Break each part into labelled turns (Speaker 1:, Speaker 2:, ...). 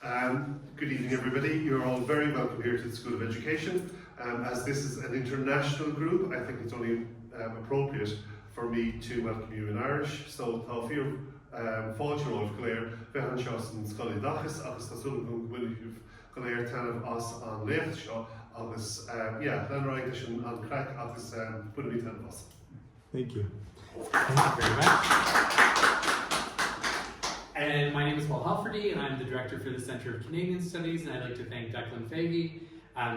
Speaker 1: Good evening, everybody. You're all very welcome here to the School of Education. As this is an international group, I think it's only appropriate for me to welcome you in Irish. So, tá fiú fáilte róibh go léir bheith seos an scoil dachas agus tá súil bhfuil go léir tanmh as an lécht seo agus then ráid sin an crack agus buna mí tanmh as.
Speaker 2: Thank you. Thank you very much.
Speaker 3: And my name is Paul Halfordy, and I'm the director for the Centre of Canadian Studies, and I'd like to thank Declan Fahey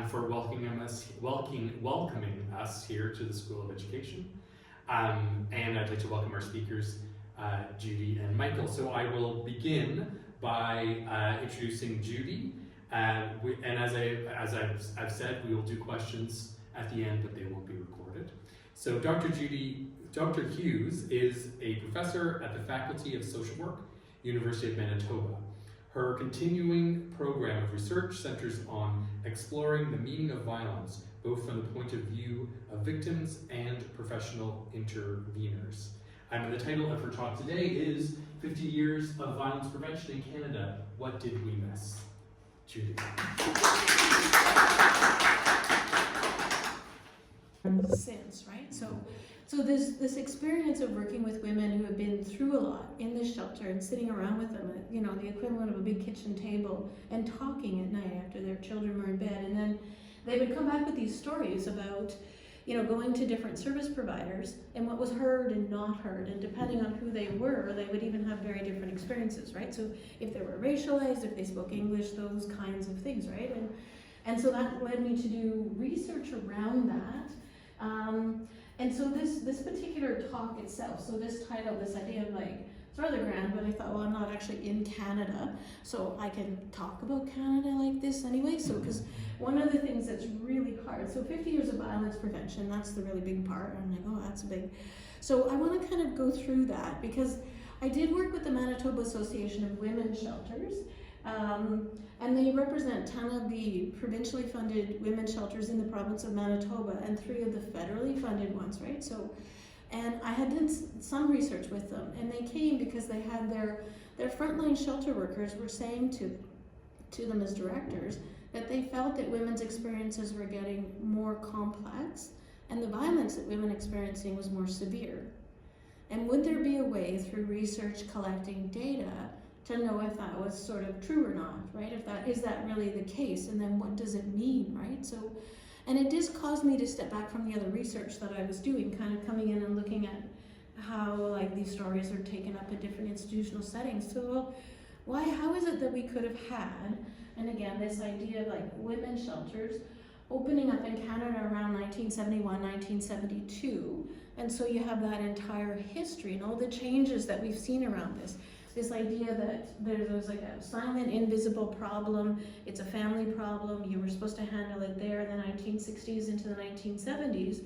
Speaker 3: for welcoming us here to the School of Education. And I'd like to welcome our speakers, Judy and Michael. So I will begin by introducing Judy, and as I've said, we will do questions at the end, but they won't be recorded. So Dr. Hughes is a professor at the Faculty of Social Work, University of Manitoba. Her continuing program of research centers on exploring the meaning of violence, both from the point of view of victims and professional interveners. And the title of her talk today is 50 Years of Violence Prevention in Canada, What Did We Miss? Judy.
Speaker 4: Since, right? So this experience of working with women who have been through a lot in the shelter and sitting around with them at, the equivalent of a big kitchen table and talking at night after their children were in bed, and then they would come back with these stories about, going to different service providers and what was heard and not heard, and depending on who they were, they would even have very different experiences, right? So if they were racialized, if they spoke English, those kinds of things, right? And so that led me to do research around that. And so this particular talk itself, so this title, this idea of it's rather grand, but I thought, well, I'm not actually in Canada, so I can talk about Canada like this anyway. So, because one of the things that's really hard, so 50 years of violence prevention, that's the really big part. I'm like, oh, that's a big. So I want to kind of go through that because I did work with the Manitoba Association of Women's Shelters. And they represent 10 of the provincially funded women's shelters in the province of Manitoba and 3 of the federally funded ones, right? So, and I had done some research with them, and they came because they had their frontline shelter workers were saying to them as directors that they felt that women's experiences were getting more complex and the violence that women experiencing was more severe. And would there be a way through research collecting data to know if that was sort of true or not, right? Is that really the case, and then what does it mean, right? So, and it just caused me to step back from the other research that I was doing, kind of coming in and looking at how these stories are taken up in different institutional settings. So, how is it that we could have had, and again, this idea of women's shelters opening up in Canada around 1971, 1972, and so you have that entire history and all the changes that we've seen around this. This idea that there's a silent, invisible problem, it's a family problem, you were supposed to handle it there in the 1960s into the 1970s.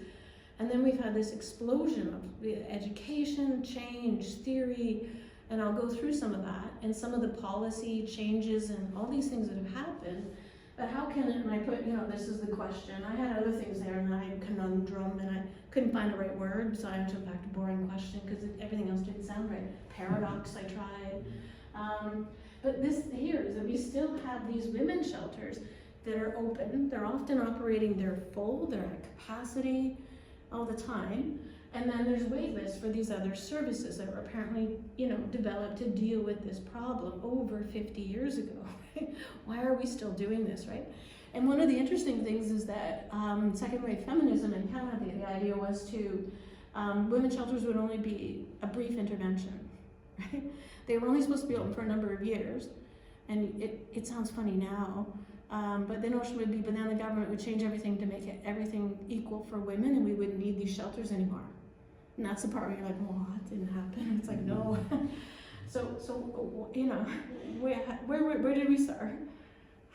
Speaker 4: And then we've had this explosion of education, change, theory, and I'll go through some of that, and some of the policy changes and all these things that have happened. But how can it, and I put, this is the question. I had other things there, and I had conundrum, and I couldn't find the right word, so I had to back to boring question, because everything else didn't sound right. Paradox, I tried. But this here is that we still have these women's shelters that are open. They're often operating, they're full, they're at capacity all the time. And then there's wait lists for these other services that were apparently, developed to deal with this problem over 50 years ago. Why are we still doing this, right? And one of the interesting things is that second wave feminism in Canada, the idea was to, women's shelters would only be a brief intervention, right? They were only supposed to be open for a number of years. And it sounds funny now, but the notion would be, but then the government would change everything to make everything equal for women, and we wouldn't need these shelters anymore. And that's the part where you're like, well, that didn't happen. It's like, no. So where did we start?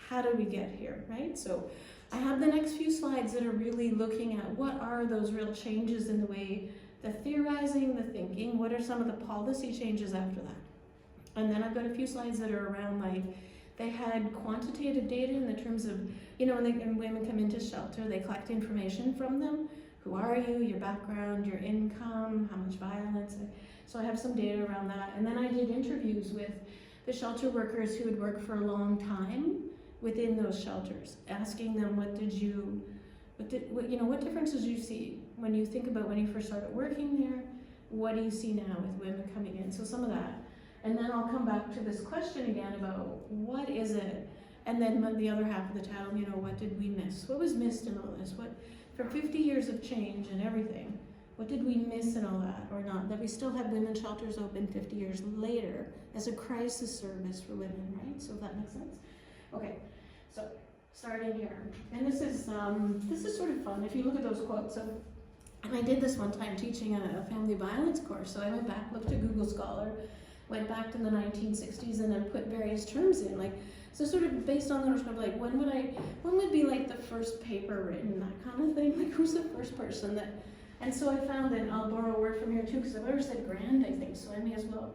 Speaker 4: How did we get here, right? So I have the next few slides that are really looking at what are those real changes in the way, the theorizing, the thinking, what are some of the policy changes after that? And then I've got a few slides that are around they had quantitative data in the terms of, when women come into shelter, they collect information from them. Who are you, your background, your income, how much violence. So I have some data around that. And then I did interviews with the shelter workers who had worked for a long time within those shelters, asking them, what differences do you see when you think about when you first started working there? What do you see now with women coming in? So some of that. And then I'll come back to this question again about what is it? And then the other half of the title, what did we miss? What was missed in all this? What, for 50 years of change and everything, what did we miss in all that or not? That we still have women's shelters open 50 years later as a crisis service for women, right? So if that makes sense. Okay, so starting here. And this is sort of fun. If you look at those quotes, so I did this one time teaching a family violence course. So I went back, looked at Google Scholar, went back to the 1960s and then put various terms in, like, so sort of based on the notion of like, when would be like the first paper written, that kind of thing, like who's the first person that, and so I found, and I'll borrow a word from here too, because I've already said grand, I think, so I may as well.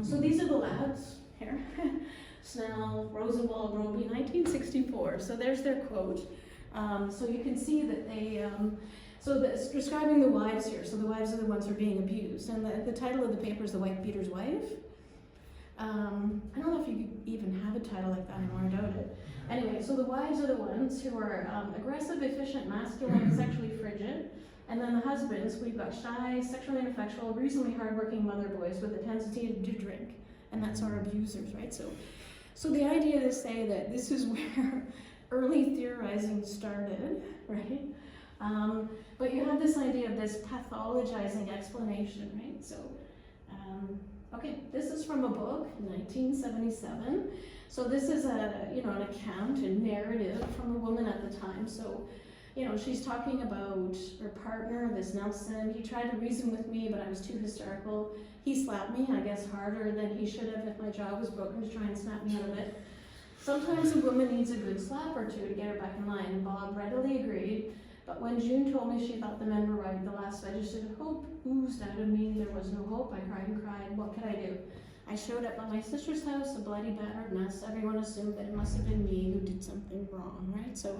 Speaker 4: So these are the lads here, Snell, Roosevelt, Roby, 1964, so there's their quote. So you can see that they, so it's describing the wives here, so the wives are the ones who are being abused, and the title of the paper is The Wife Beater's Wife. I don't know if you could even have a title like that anymore, I doubt it. Anyway, so the wives are the ones who are aggressive, efficient, masculine, sexually frigid, and then the husbands, we've got shy, sexually ineffectual, reasonably hardworking mother boys with a tendency to drink, and that's our abusers, right? So the idea to say that this is where early theorizing started, right? But you have this idea of this pathologizing explanation, right? So, okay, this is from a book, 1977. So this is an account, a narrative from a woman at the time. So, she's talking about her partner, this Nelson. He tried to reason with me, but I was too hysterical. He slapped me, I guess, harder than he should have if my jaw was broken to try and snap me out of it. Sometimes a woman needs a good slap or two to get her back in line. Bob readily agreed. But when June told me she thought the men were right, the last registered hope oozed out of me. There was no hope. I cried and cried. What could I do? I showed up at my sister's house, a bloody, battered mess. Everyone assumed that it must have been me who did something wrong, right? So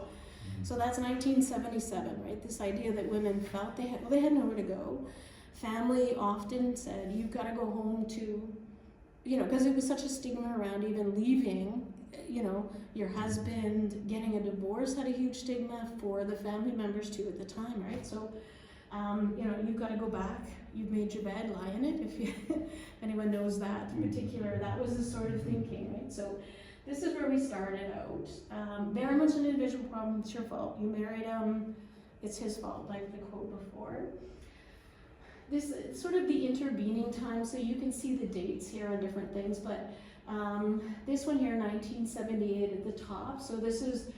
Speaker 4: that's 1977, right? This idea that women felt they had nowhere to go. Family often said, you've got to go home to, because it was such a stigma around even leaving. Your husband getting a divorce had a huge stigma for the family members too at the time, right? So, you've got to go back. You've made your bed, lie in it. If anyone knows that in particular, that was the sort of thinking, right? So, this is where we started out. Very much an individual problem. It's your fault. You married him. It's his fault, like the quote before. This is sort of the intervening time, so you can see the dates here on different things, but this one here, 1978 at the top. So this is,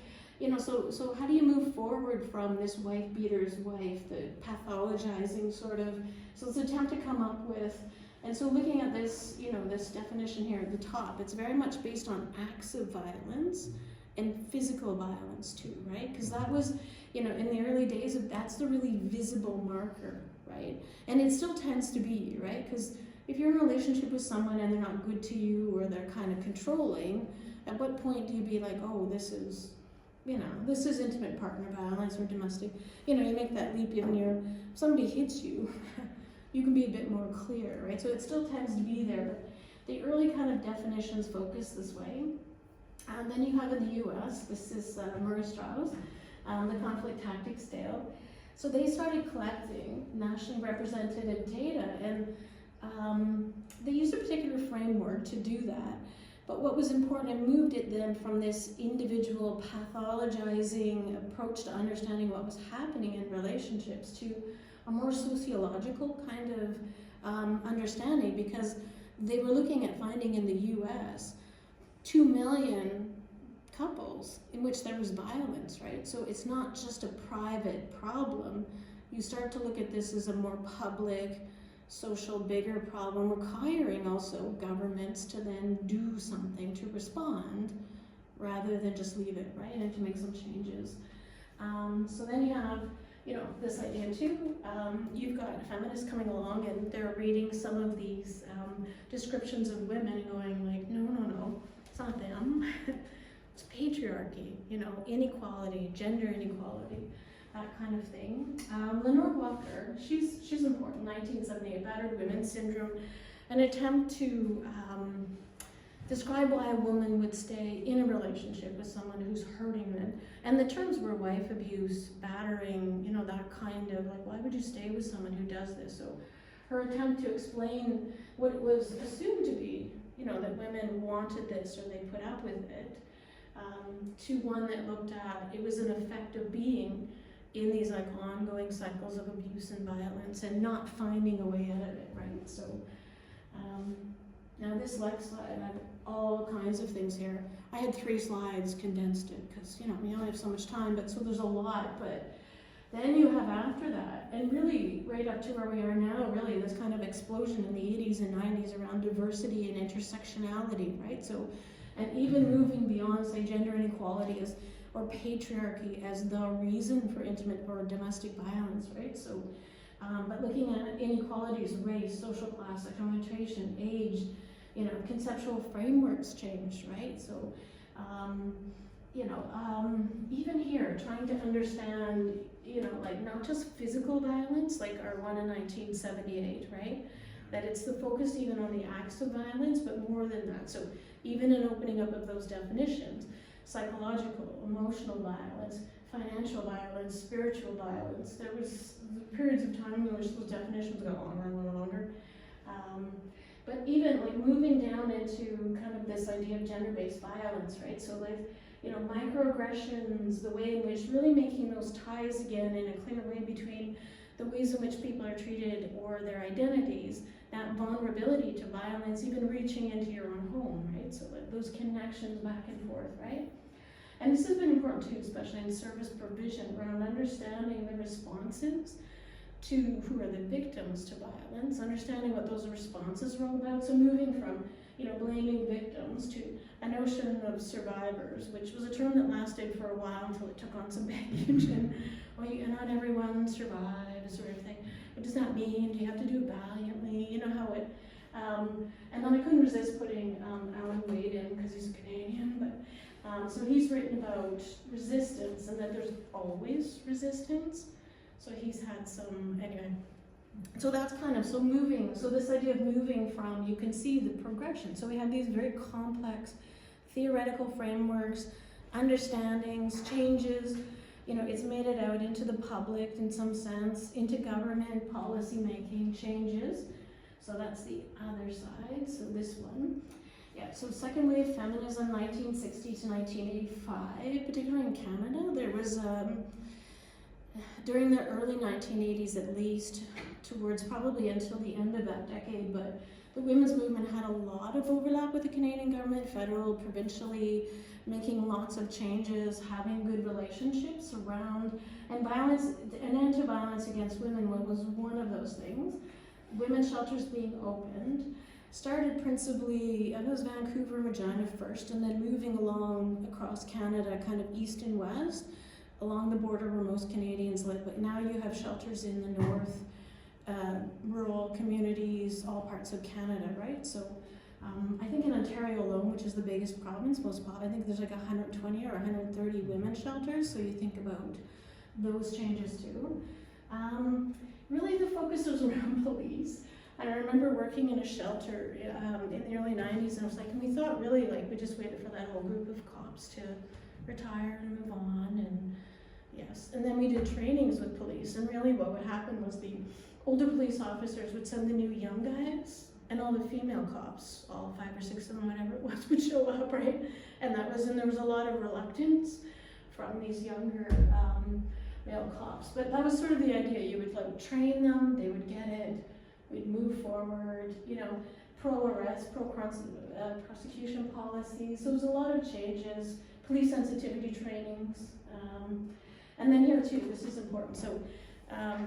Speaker 4: so how do you move forward from this wife beater's wife, the pathologizing sort of, so it's an attempt to come up with, and so looking at this, this definition here at the top, it's very much based on acts of violence and physical violence too, right? Because that was, in the early days, that's the really visible marker, right? And it still tends to be, right? Because if you're in a relationship with someone and they're not good to you or they're kind of controlling, at what point do you be like, oh, this is intimate partner violence or domestic? You make that leap even if somebody hits you, you can be a bit more clear, right? So it still tends to be there, but the early kind of definitions focus this way. And then you have in the US, this is Murray Strauss, the conflict tactics tale. So they started collecting nationally representative data, and they used a particular framework to do that. But what was important, and moved it then from this individual pathologizing approach to understanding what was happening in relationships to a more sociological kind of understanding, because they were looking at finding in the US 2 million couples in which there was violence, right? So it's not just a private problem. You start to look at this as a more public, social, bigger problem, requiring also governments to then do something to respond rather than just leave it, right? And to make some changes. So then you have, this idea too. You've got feminists coming along and they're reading some of these descriptions of women and going like, no, it's not them. It's patriarchy, inequality, gender inequality, that kind of thing. Lenore Walker, she's important. 1978, battered women syndrome, an attempt to describe why a woman would stay in a relationship with someone who's hurting them. And the terms were wife abuse, battering, you know, that kind of like, why would you stay with someone who does this? So her attempt to explain what was assumed to be, you know, that women wanted this or they put up with it, to one that looked at it was an effect of being in these like ongoing cycles of abuse and violence and not finding a way out of it, right? So now this next slide, I have all kinds of things here. I had 3 slides, condensed it, because, you know, we only have so much time, but so there's a lot, but then you have after that, and really right up to where we are now, really this kind of explosion in the 80s and 90s around diversity and intersectionality, right? So, and even moving beyond, say, gender inequality as, or patriarchy as the reason for intimate or domestic violence, right? So, but looking at inequalities, race, social class, orientation, age, you know, conceptual frameworks changed, right? So, you know, even here, trying to understand, you know, like not just physical violence, like our one in 1978, right? That it's the focus even on the acts of violence, but more than that. So even in opening up of those definitions, psychological, emotional violence, financial violence, spiritual violence, there was periods of time in which those definitions go longer and longer. But even like moving down into kind of this idea of gender-based violence, right? So like, you know, microaggressions, the way in which really making those ties again in a clear way between the ways in which people are treated or their identities, that vulnerability to violence, even reaching into your own home, right? So like those connections back and forth, right? And this has been important too, especially in service provision, around understanding the responses to who are the victims to violence, understanding what those responses are all about. So moving from, you know, blaming victims to a notion of survivors, which was a term that lasted for a while until it took on some baggage and, well, not everyone survives or anything. What does that mean? Do you have to do it valiantly? You know how it, and then I couldn't resist putting Alan Wade in because he's a Canadian, but so he's written about resistance and that there's always resistance. So he's had some, anyway. So that's kind of, so moving, so this idea of moving from, you can see the progression. So we have these very complex theoretical frameworks, understandings, changes, you know, it's made it out into the public in some sense, into government, policy making changes. So that's the other side, so this one. Yeah, so second wave feminism, 1960 to 1985, particularly in Canada, there was, during the early 1980s at least, towards probably until the end of that decade, but the women's movement had a lot of overlap with the Canadian government, federal, provincially, making lots of changes, having good relationships around, and violence, an end to violence against women was one of those things. Women's shelters being opened, started principally, it was Vancouver, Regina first, and then moving along across Canada, kind of east and west, along the border where most Canadians live, but now you have shelters in the north, rural communities, all parts of Canada, right? So I think in Ontario alone, which is the biggest province, I think there's like 120 or 130 women's shelters, so you think about those changes too. Really the focus was around police. And I remember working in a shelter in the early 90s, and I was like, and we thought really like we just waited for that whole group of cops to retire and move on, and yes. And then we did trainings with police, and really what would happen was the older police officers would send the new young guys, and all the female cops, all 5 or 6 of them, whatever it was, would show up, right? And there was a lot of reluctance from these younger male cops. But that was sort of the idea. You would like train them, they would get it, we'd move forward, you know, pro-arrest, prosecution policies. So there was a lot of changes, police sensitivity trainings. And then here too, this is important. So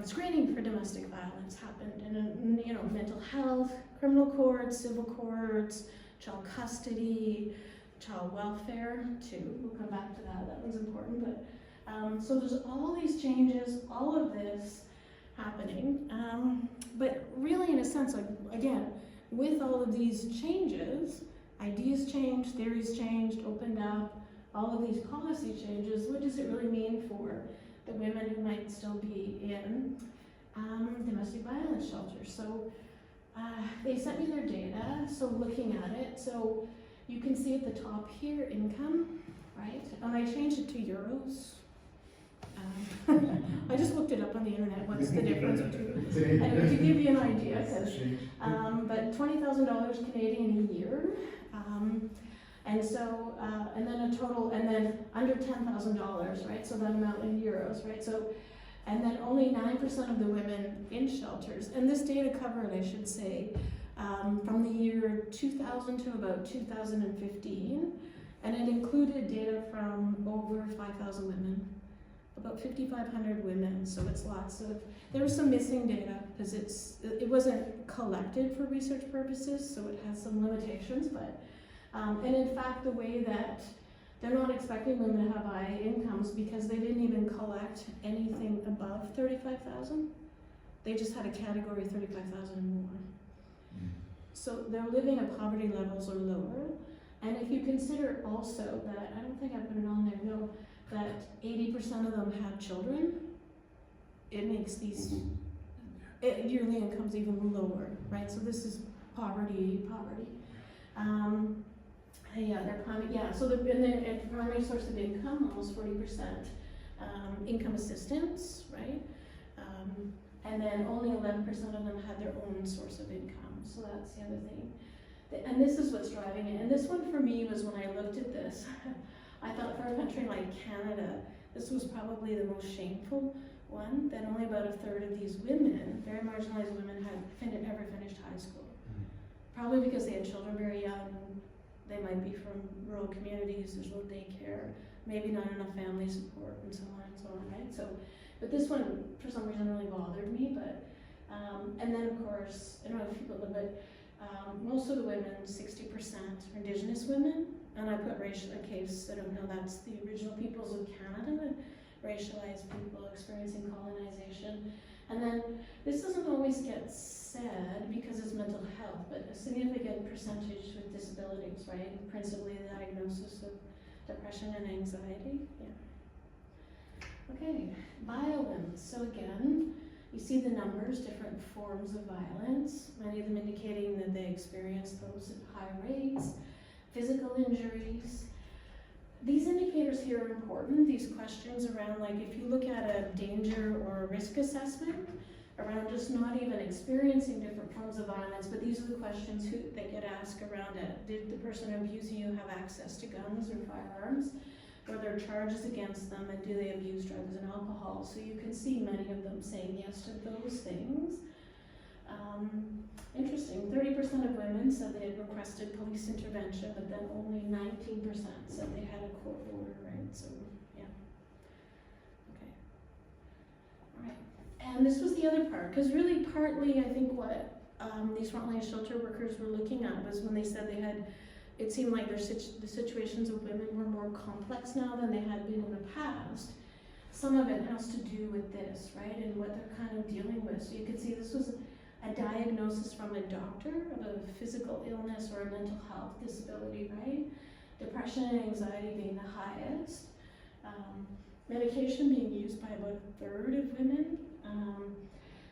Speaker 4: screening for domestic violence happened in, you know, mental health, criminal courts, civil courts, child custody, child welfare too. We'll come back to that, that one's important. But so there's all these changes, all of this happening. But really in a sense, like again, with all of these changes, ideas changed, theories changed, opened up, all of these policy changes, what does it really mean for the women who might still be in domestic violence shelters? So they sent me their data, so looking at it, so You can see at the top here, income, right? And I changed it to euros. I just looked it up on the internet, what's the difference between, and to give you an idea, but $20,000 Canadian a year, and so, and then a total, and then under $10,000, right, so that amount in euros, right, so, and then only 9% of the women in shelters, and this data covered, I should say, from the year 2000 to about 2015, and it included data from over 5,000 women. About 5,500 women, so it's lots of, there was some missing data because it wasn't collected for research purposes, so it has some limitations, but, and in fact the way that they're not expecting women to have high incomes because they didn't even collect anything above 35,000. They just had a category 35,000 and more. So their living at poverty levels are lower, and if you consider also that, I don't think I put it on there, no, that 80% of them have children, it makes these yearly incomes even lower, right? So this is poverty. Yeah, they're primary. Yeah, so the primary source of income, almost 40%, income assistance, right? And then only 11% of them had their own source of income. So that's the other thing. And this is what's driving it. And this one for me was when I looked at this. I thought for a country like Canada, this was probably the most shameful one, that only about a third of these women, very marginalized women, had ever finished high school. Probably because they had children very young, they might be from rural communities, there's no daycare, maybe not enough family support, and so on, right? So, but this one, for some reason, really bothered me, but, and then of course, I don't know if people know, but most of the women, 60% are Indigenous women, and I put racial, in case I don't know, that's the original peoples of Canada, racialized people experiencing colonization. And then this doesn't always get said because it's mental health, but a significant percentage with disabilities, right? Principally the diagnosis of depression and anxiety. Yeah. Okay, violence. So again, you see the numbers, different forms of violence, many of them indicating that they experience those at high rates. Physical injuries. These indicators here are important, these questions around, like, if you look at a danger or a risk assessment, around just not even experiencing different forms of violence, but these are the questions that get asked around it. Did the person abusing you have access to guns or firearms? Were there charges against them, and do they abuse drugs and alcohol? So you can see many of them saying yes to those things. Interesting, 30% of women said they had requested police intervention, but then only 19% said they had a court order, right? So, yeah. Okay. All right. And this was the other part, because really partly I think what these frontline shelter workers were looking at was when they said they had, it seemed like the situations of women were more complex now than they had been in the past. Some of it has to do with this, right? And what they're kind of dealing with. So you can see this was a diagnosis from a doctor of a physical illness or a mental health disability, right? Depression and anxiety being the highest. Medication being used by about a third of women.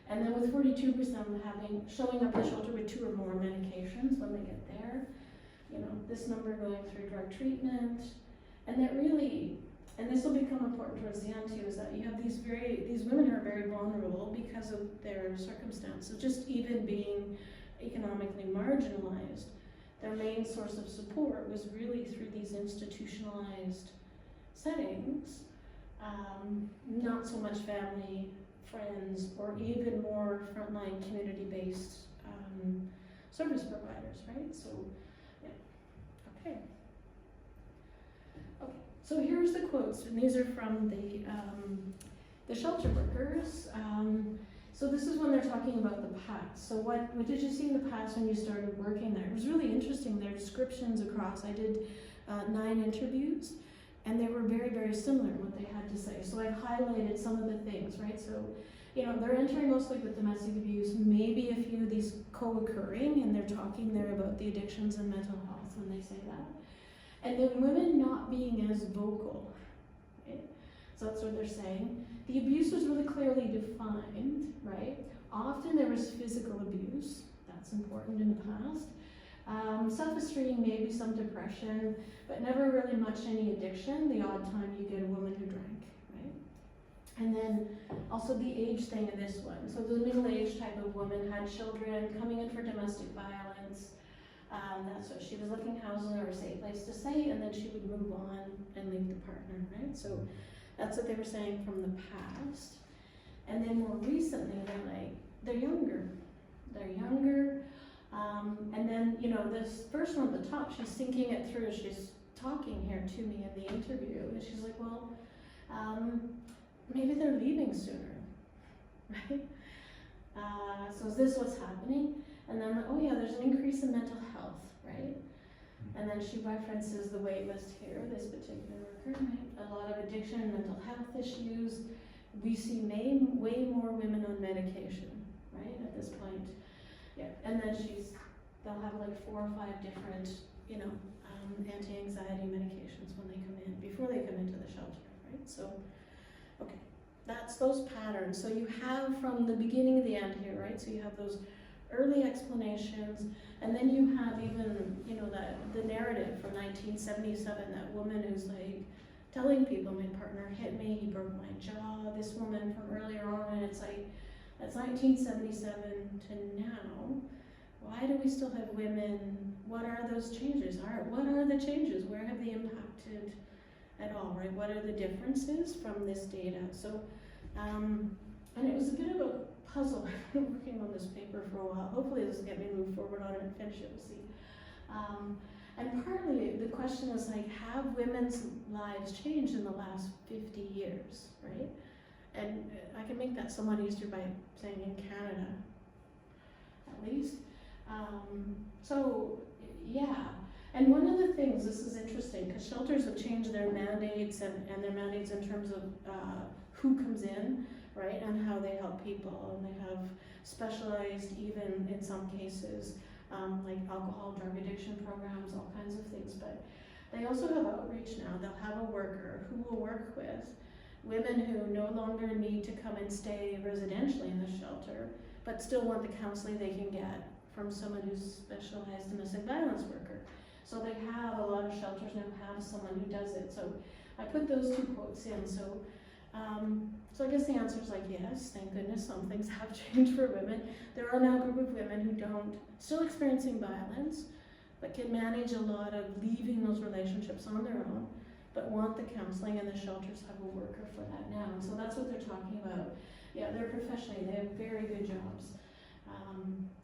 Speaker 4: And then with 42% showing up at the shelter with 2 or more medications when they get there. You know, this number going through drug treatment. And that really, and this will become important towards the end too, is that you have these women who are very vulnerable because of their circumstances, just even being economically marginalized. Their main source of support was really through these institutionalized settings, not so much family, friends, or even more frontline community-based service providers, right? So, yeah, okay. Okay, so here's the quotes, and these are from the shelter workers. So this is when they're talking about the past. So what did you see in the past when you started working there? It was really interesting, their descriptions across. I did 9 interviews, and they were very, very similar in what they had to say. So I've highlighted some of the things, right? So, you know, they're entering mostly with domestic abuse, maybe a few of these co-occurring, and they're talking there about the addictions and mental health when they say that. And then women not being as vocal, right? So that's what they're saying. The abuse was really clearly defined, right? Often there was physical abuse, that's important in the past. Self-esteem, maybe some depression, but never really much any addiction. The odd time you get a woman who drank, right? And then also the age thing in this one. So the middle-aged type of woman had children coming in for domestic violence. That's what she was looking housing or a safe place to stay, and then she would move on and leave the partner, right? So that's what they were saying from the past. And then more recently, they're younger. They're younger. And then, you know, this first one at the top, she's thinking it through. She's talking here to me in the interview, and she's like, well, maybe they're leaving sooner, right? So is this what's happening? And then, oh yeah, there's an increase in mental health, right? And then she references the wait list here, this particular worker, right? A lot of addiction and mental health issues. We see way more women on medication, right, at this point. Yeah, and then they'll have like 4 or 5 different, you know, anti-anxiety medications when they come in, before they come into the shelter, right? So, okay, that's those patterns. So you have from the beginning to the end here, right? So you have those early explanations, and then you have even, you know, the narrative from 1977, that woman who's like telling people, my partner hit me, he broke my jaw, this woman from earlier on, and it's like, that's 1977 to now. Why do we still have women? What are those changes? What are the changes? Where have they impacted at all, right? What are the differences from this data? So, and it was a bit of a puzzle. I've been working on this paper for a while. Hopefully this will get me to move forward on it and finish it, we'll see. And partly the question is like, have women's lives changed in the last 50 years, right? And I can make that somewhat easier by saying in Canada, at least. So, yeah. And one of the things, this is interesting, because shelters have changed their mandates and their mandates in terms of who comes in, right, and how they help people. And they have specialized, even in some cases, like alcohol, drug addiction programs, all kinds of things. But they also have outreach now. They'll have a worker who will work with women who no longer need to come and stay residentially in the shelter, but still want the counseling they can get from someone who's specialized domestic violence worker. So they have, a lot of shelters now have someone who does it. So I put those 2 quotes in. So I guess the answer is like, yes, thank goodness some things have changed for women. There are now a group of women who still experiencing violence, but can manage a lot of leaving those relationships on their own, but want the counseling, and the shelters have a worker for that now. So that's what they're talking about. Yeah, they're professionally, they have very good jobs.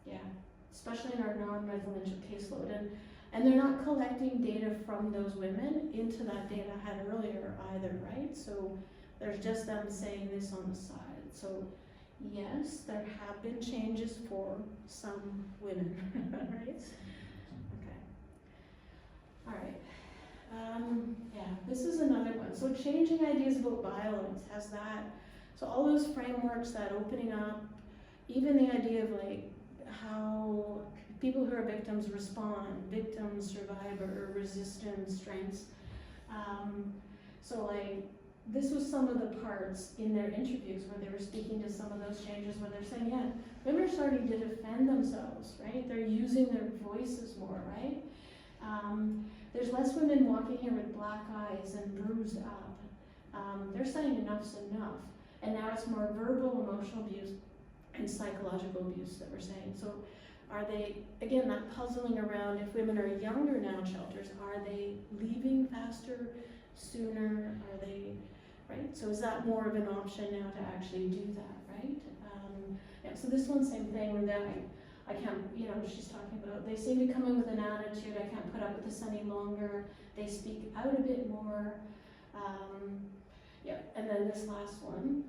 Speaker 4: Yeah, especially in our non-residential caseload. And they're not collecting data from those women into that data I had earlier either, right? So there's just them saying this on the side. So yes, there have been changes for some women, right? Okay. All right. Yeah, this is another one. So changing ideas about violence has that. So all those frameworks, that opening up, even the idea of like how people who are victims respond, victim, survivor, resistance, strengths. So like, this was some of the parts in their interviews where they were speaking to some of those changes, where they're saying, yeah, women are starting to defend themselves, right? They're using their voices more, right? There's less women walking here with black eyes and bruised up. They're saying enough's enough. And now it's more verbal, emotional abuse, and psychological abuse that we're saying. So are they, again, that puzzling around, if women are younger now in shelters, are they leaving faster, sooner? Are they, right? So is that more of an option now to actually do that, right? Yeah, so this one, same thing, where then I can't, you know, she's talking about, they seem to come in with an attitude, I can't put up with this any longer. They speak out a bit more. Yeah, and then this last one,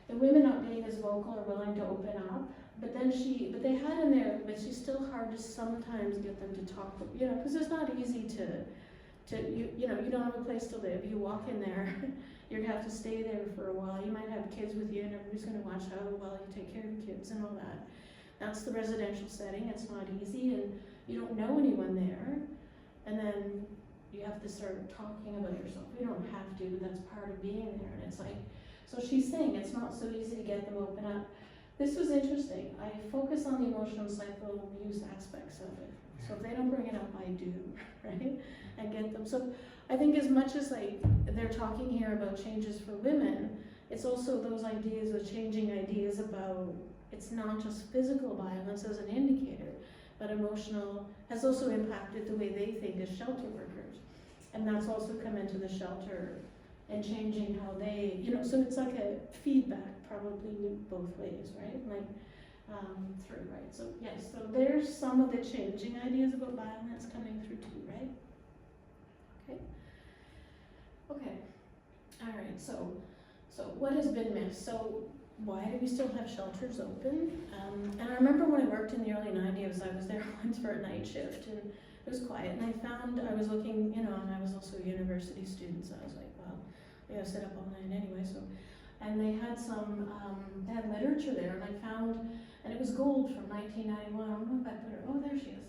Speaker 4: the women not being as vocal or willing to open up, but they had in there, but she's still hard to sometimes get them to talk, you know, because it's not easy you know, you don't have a place to live, you walk in there, you're gonna have to stay there for a while, you might have kids with you and everybody's gonna watch how well you take care of your kids and all that. That's the residential setting, it's not easy, and you don't know anyone there, and then you have to start talking about yourself. You don't have to, but that's part of being there. And it's like, so she's saying it's not so easy to get them open up. This was interesting. I focus on the emotional and psychological abuse aspects of it. So if they don't bring it up, I do, right? And get them. So I think as much as like they're talking here about changes for women, it's also those ideas of changing ideas about, it's not just physical violence as an indicator, but emotional has also impacted the way they think as shelter workers. And that's also come into the shelter and changing how they, so it's like a feedback probably both ways, right? Like through, right? So yes, so there's some of the changing ideas about violence coming through too, right? Okay, all right, so what has been missed? So why do we still have shelters open? And I remember when I worked in the early 90s, I was there once for a night shift and it was quiet, and I was looking, and I was also a university student, so I was like, well, I gotta sit up all night anyway, so. And they had they had literature there, and I found, and it was gold from 1991, I don't know if I put it, oh, there she is.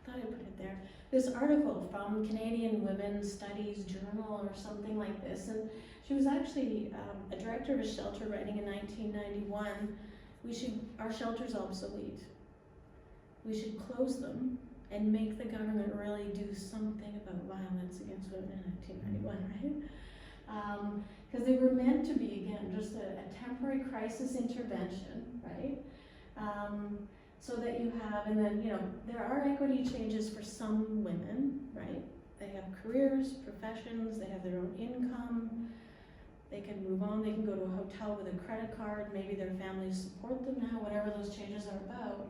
Speaker 4: I thought I put it there. This article from Canadian Women's Studies Journal or something like this, and she was actually a director of a shelter writing in 1991, our shelter's obsolete. We should close them and make the government really do something about violence against women in 1991, right? Because they were meant to be, again, just a temporary crisis intervention, right? So that you have, and then, there are equity changes for some women, right? They have careers, professions, they have their own income, they can move on, they can go to a hotel with a credit card, maybe their families support them now, whatever those changes are about.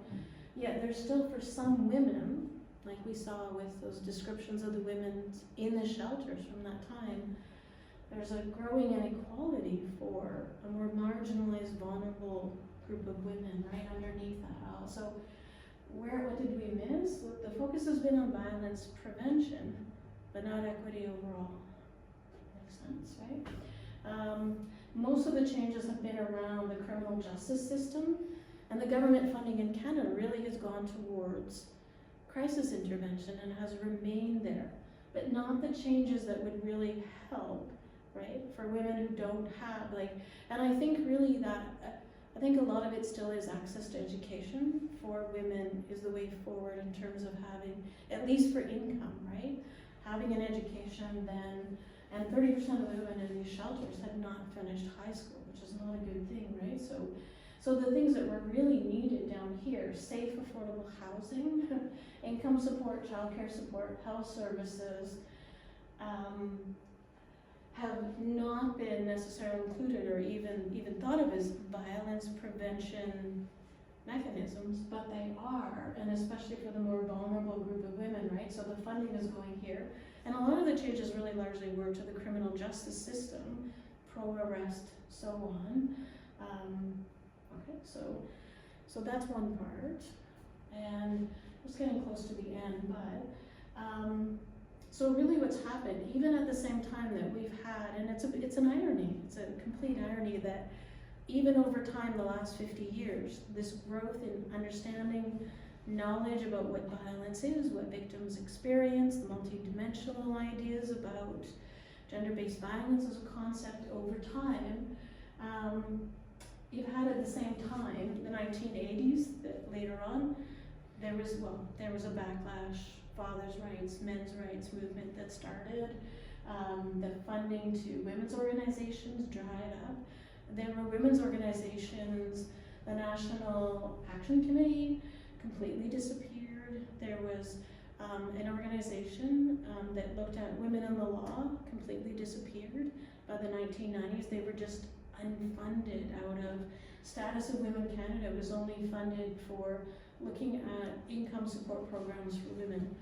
Speaker 4: Yet there's still, for some women, like we saw with those descriptions of the women in the shelters from that time, there's a growing inequality for a more marginalized, vulnerable group of women right underneath that all. So what did we miss? The focus has been on violence prevention, but not equity overall. Makes sense, right? Most of the changes have been around the criminal justice system, and the government funding in Canada really has gone towards crisis intervention and has remained there, but not the changes that would really help, right, for women who don't have, and I think really that, I think a lot of it still is access to education for women is the way forward in terms of having, at least for income, right, having an education then, and 30% of the women in these shelters had not finished high school, which is not a good thing, right, so the things that were really needed down here, safe, affordable housing, income support, childcare support, health services, have not been necessarily included or even thought of as violence prevention mechanisms, but they are, and especially for the more vulnerable group of women, right? So the funding is going here. And a lot of the changes really largely were to the criminal justice system, pro-arrest, so on. Okay, so that's one part. And just getting close to the end, but so really what's happened, even at the same time that we've had, and it's an irony, it's a complete irony that even over time, the last 50 years, this growth in understanding, knowledge about what violence is, what victims experience, the multidimensional ideas about gender-based violence as a concept over time, you've had at the same time, the 1980s, that later on, there was a backlash, fathers' rights, men's rights movement that started. The funding to women's organizations dried up. There were women's organizations, the National Action Committee completely disappeared. There was an organization that looked at women in the law, completely disappeared. By the 1990s, they were just unfunded out of Status of Women Canada was only funded for looking at income support programs for women,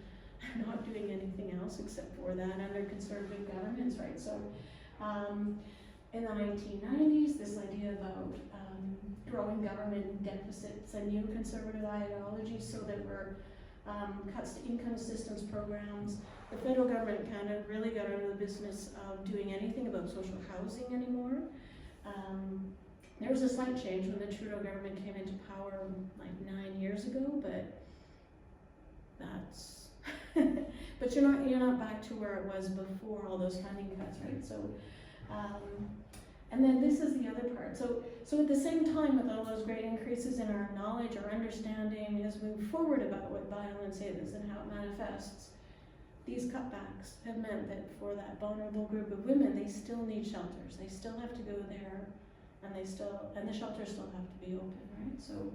Speaker 4: not doing anything else except for that under conservative governments, right? So in the 1990s, this idea about growing government deficits and new conservative ideology, so there were cuts to income assistance programs. The federal government in Canada really got out of the business of doing anything about social housing anymore. There was a slight change when the Trudeau government came into power like 9 years ago, but that's, but you're not back to where it was before all those funding cuts, right? So, And then this is the other part. So at the same time, with all those great increases in our knowledge, our understanding as we move forward about what violence is and how it manifests, these cutbacks have meant that for that vulnerable group of women, they still need shelters. They still have to go there, and the shelters still have to be open, right? So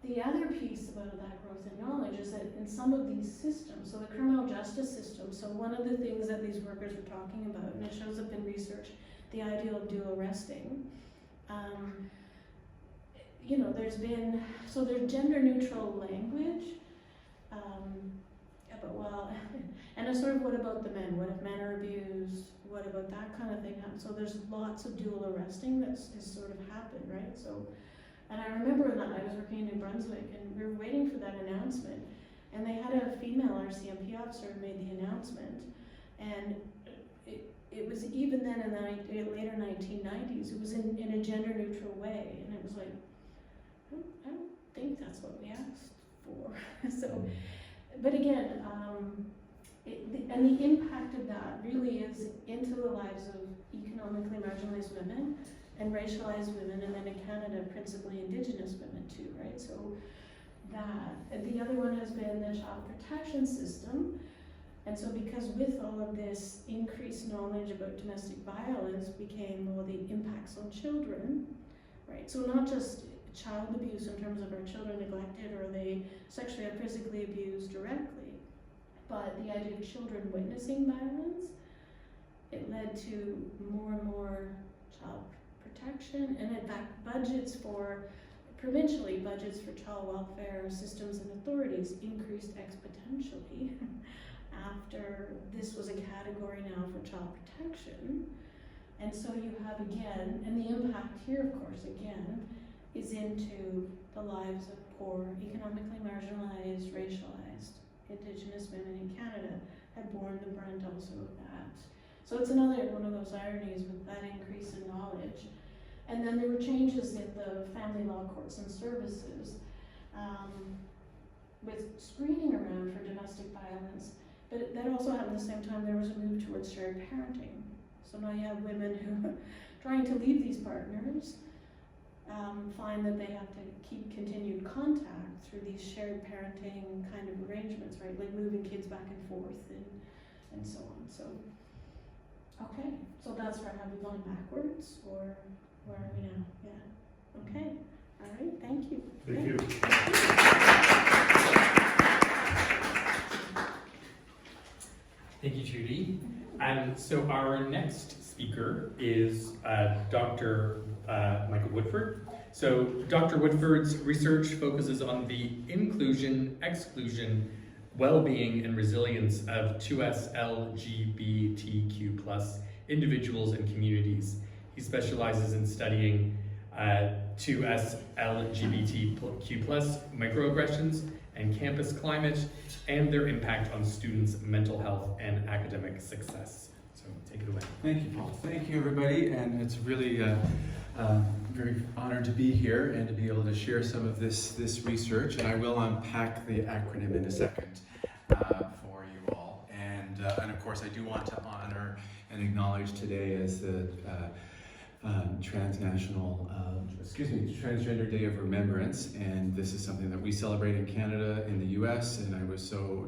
Speaker 4: the other piece about that growth in knowledge is that in some of these systems, so the criminal justice system, so one of the things that these workers are talking about, and it shows up in research, the idea of dual arresting. There's gender neutral language, and a sort of what about the men? What if men are abused? What about that kind of thing? So there's lots of dual arresting that's sort of happened, right? So, and I remember that I was working in New Brunswick and we were waiting for that announcement, and they had a female RCMP officer who made the announcement, and it was even then in the later 1990s, it was in a gender neutral way, and it was like, I don't think that's what we asked for. So, but again, and the impact of that really is into the lives of economically marginalized women and racialized women, and then in Canada, principally Indigenous women too, right? So the other one has been the child protection system. And so because with all of this increased knowledge about domestic violence became, well, the impacts on children, right? So not just child abuse in terms of are children neglected or are they sexually or physically abused directly, but the idea of children witnessing violence, it led to more and more child protection, and in fact provincially budgets for child welfare systems and authorities increased exponentially after this was a category now for child protection. And so you have again, and the impact here of course again, is into the lives of poor, economically marginalized, racialized Indigenous women in Canada have borne the brunt also of that. So it's another one of those ironies with that increase in knowledge. And then there were changes in the family law courts and services with screening around for domestic violence. But that also happened at the same time there was a move towards shared parenting. So now you have women who are trying to leave these partners, find that they have to keep continued contact through these shared parenting kind of arrangements, right? Like moving kids back and forth and so on. So, okay, so that's right. Have we gone backwards or where are we now? Yeah. Okay. All right. Thank you.
Speaker 1: Thank you.
Speaker 3: Thank you, Judy. So our next speaker is Dr. Michael Woodford. So Dr. Woodford's research focuses on the inclusion, exclusion, well-being, and resilience of 2S LGBTQ+ individuals and communities. He specializes in studying 2S LGBTQ+ microaggressions and campus climate and their impact on students' mental health and academic success. So take it away.
Speaker 2: Thank you, Paul. Thank you, everybody. And it's really very honored to be here and to be able to share some of this research. And I will unpack the acronym in a second for you all. And of course, I do want to honor and acknowledge today as the Transgender Day of Remembrance, and this is something that we celebrate in Canada, in the US, and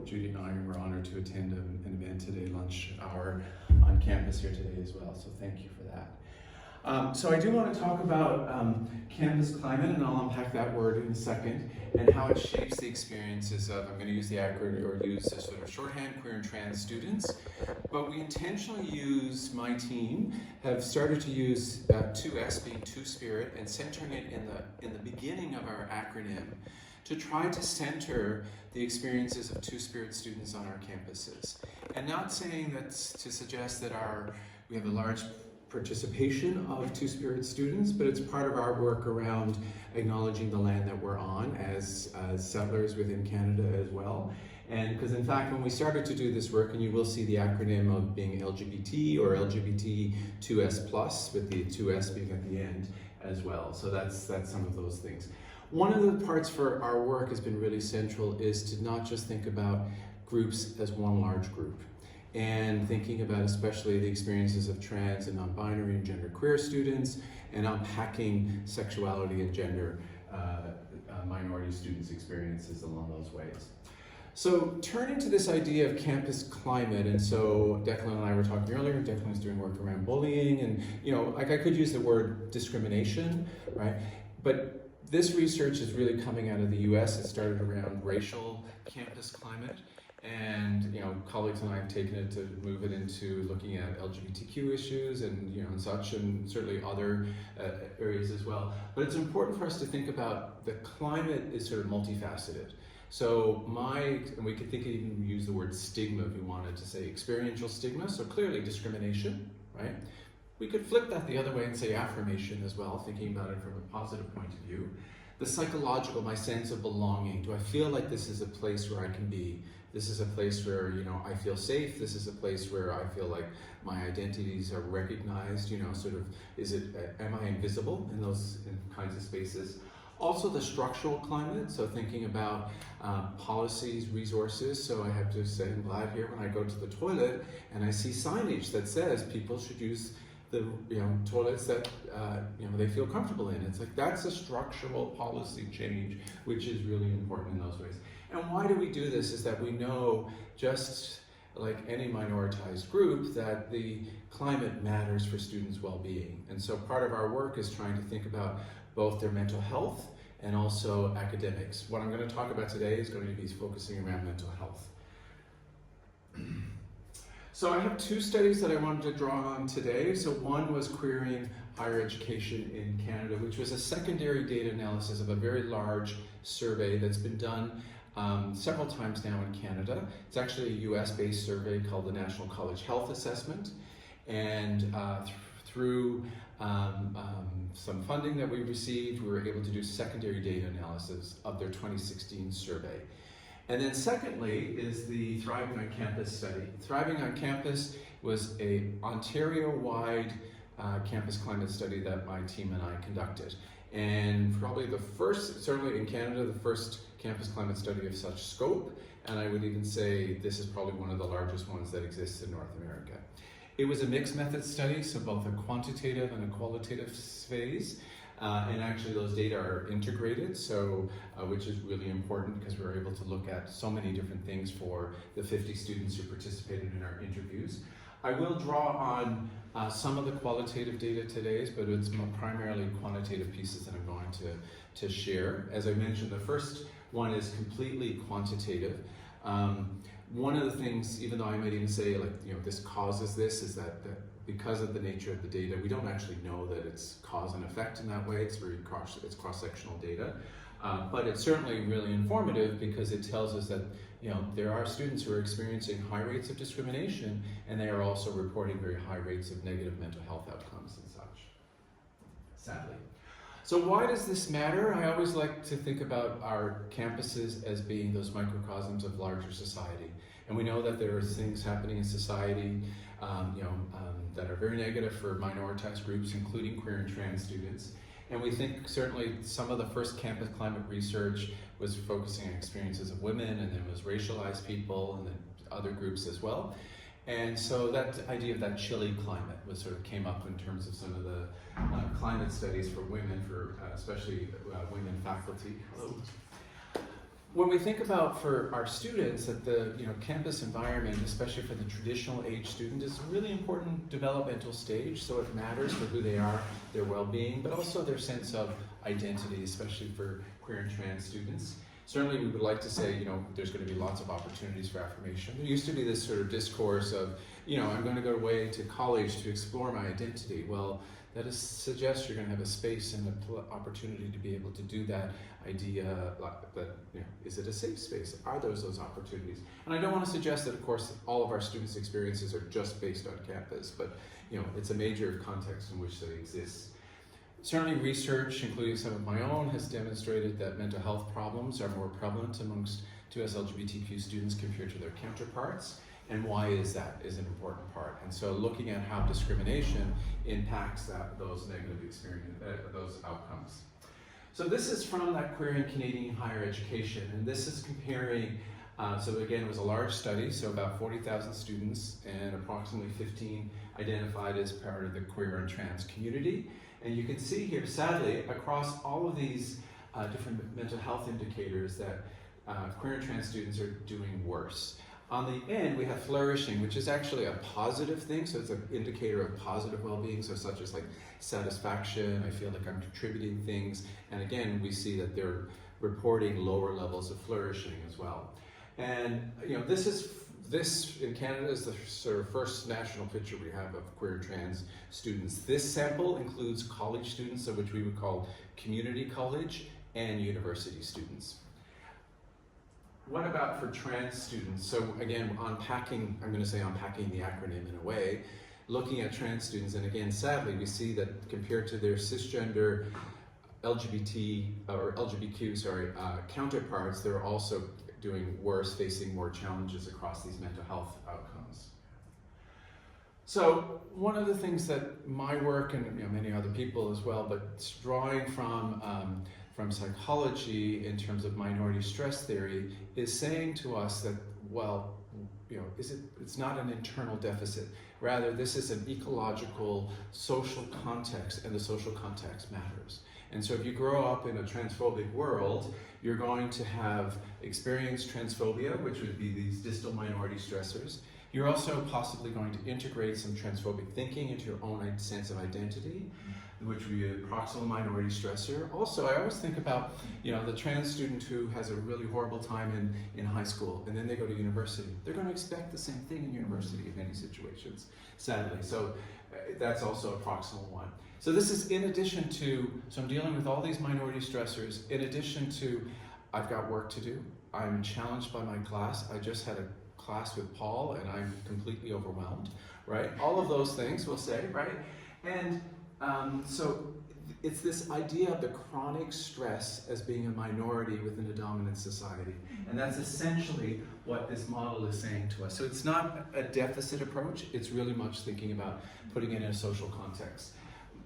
Speaker 2: Judy and I were honored to attend an event today, lunch hour on campus here today as well, so thank you for that. So I do want to talk about campus climate, and I'll unpack that word in a second, and how it shapes the experiences of, I'm going to use the acronym or use a sort of shorthand, queer and trans students, but we intentionally my team have started to use 2S being two-spirit and centering it in the beginning of our acronym to try to center the experiences of two-spirit students on our campuses. And not saying that's to suggest that we have a large participation of two-spirit students, but it's part of our work around acknowledging the land that we're on as settlers within Canada as well. And because in fact, when we started to do this work, and you will see the acronym of being LGBT or LGBT2S+, with the 2S being at the end as well. So that's some of those things. One of the parts for our work has been really central is to not just think about groups as one large group. and thinking about especially the experiences of trans and non-binary and genderqueer students, and unpacking sexuality and gender minority students' experiences along those ways. So turning to this idea of campus climate, and so Declan and I were talking earlier, Declan was doing work around bullying, and like I could use the word discrimination, right? But this research is really coming out of the US. It started around racial campus climate, and colleagues and I have taken it to move it into looking at LGBTQ issues and and such, and certainly other areas as well. But it's important for us to think about the climate is sort of multifaceted. So and we could even use the word stigma if we wanted to say experiential stigma, so clearly discrimination, right? We could flip that the other way and say affirmation as well, thinking about it from a positive point of view. The psychological, my sense of belonging. Do I feel like this is a place where I can be? This is a place where, I feel safe. This is a place where I feel like my identities are recognized, am I invisible in those kinds of spaces? Also the structural climate, so thinking about policies, resources. So I have to say, I'm glad here when I go to the toilet and I see signage that says people should use the toilets that they feel comfortable in. It's like that's a structural policy change, which is really important in those ways. And why do we do this? Is that we know, just like any minoritized group, that the climate matters for students' well-being. And so part of our work is trying to think about both their mental health and also academics. What I'm going to talk about today is going to be focusing around mental health. So I have two studies that I wanted to draw on today. So one was querying higher education in Canada, which was a secondary data analysis of a very large survey that's been done several times now in Canada. It's actually a US-based survey called the National College Health Assessment. And through some funding that we received, we were able to do secondary data analysis of their 2016 survey. And then secondly is the Thriving on Campus study. Thriving on Campus was a Ontario-wide campus climate study that my team and I conducted. And probably the first, certainly in Canada, the first campus climate study of such scope. And I would even say this is probably one of the largest ones that exists in North America. It was a mixed method study, so both a quantitative and a qualitative phase. And actually those data are integrated, so which is really important because we're able to look at so many different things for the 50 students who participated in our interviews. I will draw on some of the qualitative data today, but it's primarily quantitative pieces that I'm going to share. As I mentioned, the first one is completely quantitative. One of the things, even though I might even say this causes this, is that because of the nature of the data, we don't actually know that it's cause and effect in that way. It's it's cross-sectional data, but it's certainly really informative because it tells us that there are students who are experiencing high rates of discrimination, and they are also reporting very high rates of negative mental health outcomes and such, sadly. So why does this matter? I always like to think about our campuses as being those microcosms of larger society. And we know that there are things happening in society that are very negative for minoritized groups, including queer and trans students. And we think certainly some of the first campus climate research was focusing on experiences of women, and then was racialized people, and then other groups as well. And so that idea of that chilly climate came up in terms of some of the climate studies for women, especially women faculty. Hello. When we think about for our students that the campus environment, especially for the traditional age student, is a really important developmental stage. So it matters for who they are, their well-being, but also their sense of identity, especially for queer and trans students. Certainly we would like to say, there's going to be lots of opportunities for affirmation. There used to be this sort of discourse of, I'm going to go away to college to explore my identity. Well, that suggests you're going to have a space and an opportunity to be able to do that idea, is it a safe space? Are those opportunities? And I don't want to suggest that, of course, all of our students' experiences are just based on campus, but it's a major context in which they exist. Certainly research, including some of my own, has demonstrated that mental health problems are more prevalent amongst 2S LGBTQ students compared to their counterparts. And why is that is an important part. And so looking at how discrimination impacts those negative those outcomes. So this is from that Queer in Canadian Higher Education, and this is comparing So again, it was a large study, so about 40,000 students and approximately 15 identified as part of the queer and trans community. And you can see here, sadly, across all of these different mental health indicators that queer and trans students are doing worse. On the end, we have flourishing, which is actually a positive thing, so it's an indicator of positive well-being, so such as like satisfaction, I feel like I'm contributing things, and again, we see that they're reporting lower levels of flourishing as well. And you know, this in Canada is the sort of first national picture we have of queer and trans students. This sample includes college students, so which we would call community college, and university students. What about for trans students? So again, unpacking, I'm going to say unpacking the acronym in a way, looking at trans students, and again, sadly, we see that compared to their cisgender LGBTQ counterparts, they're also doing worse, facing more challenges across these mental health outcomes. So one of the things that my work and many other people as well, but it's drawing from psychology in terms of minority stress theory, is saying to us that, well, it's not an internal deficit. Rather, this is an ecological, social context, and the social context matters. And so if you grow up in a transphobic world, you're going to have experienced transphobia, which would be these distal minority stressors. You're also possibly going to integrate some transphobic thinking into your own sense of identity, which would be a proximal minority stressor. Also, I always think about the trans student who has a really horrible time in high school, and then they go to university. They're going to expect the same thing in university in many situations, sadly. So that's also a proximal one. So this is in addition to, so I'm dealing with all these minority stressors, in addition to, I've got work to do. I'm challenged by my class. I just had a class with Paul, and I'm completely overwhelmed, right? All of those things, we'll say, right? And so it's this idea of the chronic stress as being a minority within a dominant society. And that's essentially what this model is saying to us. So it's not a deficit approach, it's really much thinking about putting it in a social context.